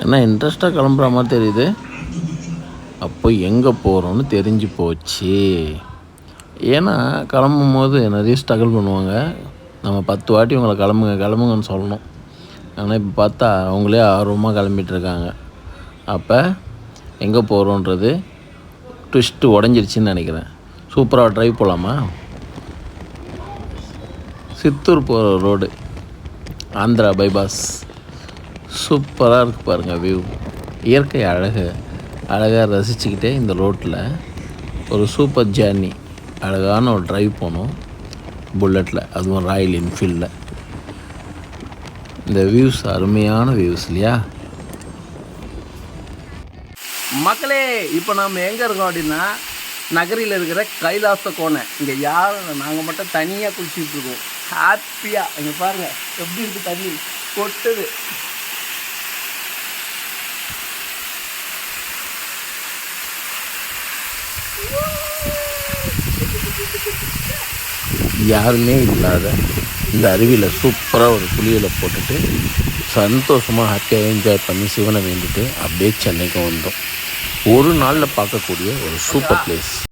என்ன இன்ட்ரெஸ்ட்டாக கிளம்புற மாதிரி தெரியுது. அப்போ எங்கே போகிறோன்னு தெரிஞ்சு போச்சு. ஏன்னா கிளம்பும் போது நிறைய ஸ்ட்ரகிள் பண்ணுவாங்க. நம்ம 10 வாட்டி உங்களை கிளம்புங்கன்னு சொல்லணும். ஆனால் இப்போ பார்த்தா அவங்களே ஆர்வமாக கிளம்பிகிட்ருக்காங்க. அப்போ எங்கே போகிறோன்றது ட்விஸ்ட்டு உடஞ்சிருச்சின்னு நினைக்கிறேன். சூப்பராக ட்ரைவ் போகலாமா? சித்தூர் போகிற ரோடு, ஆந்திரா பைபாஸ் சூப்பராக இருக்குது பாருங்கள். வியூ, இயற்கை அழகாக ரசிச்சுக்கிட்டே இந்த ரோட்டில் ஒரு சூப்பர் ஜேர்னி, அழகான ஒரு ட்ரைவ் போகணும் புல்லட்டில், அதுவும் ராயல் என்ஃபீல்டில். இந்த வியூஸ் அருமையான வியூஸ் இல்லையா மக்களே? இப்போ நம்ம எங்கே இருக்கோம் அப்படின்னா, நகரில் இருக்கிற கைலாச கோணை. இங்கே யாரும் நாங்கள் மட்டும் தனியாக குளிச்சுட்டு இருக்கோம் ஹாப்பியாக. இங்கே பாருங்கள் எப்படி இருக்குது, தண்ணி கொட்டுது. யாருமே இல்லாத இந்த அருவியில் சூப்பராக ஒரு குளியலை போட்டுட்டு சந்தோஷமாக ஹாப்பியாக என்ஜாய் பண்ணி சிவனை வேண்டிட்டு அப்படியே சென்னைக்கு வந்தோம். ஒரு நாளில் பார்க்கக்கூடிய ஒரு சூப்பர் பிளேஸ்.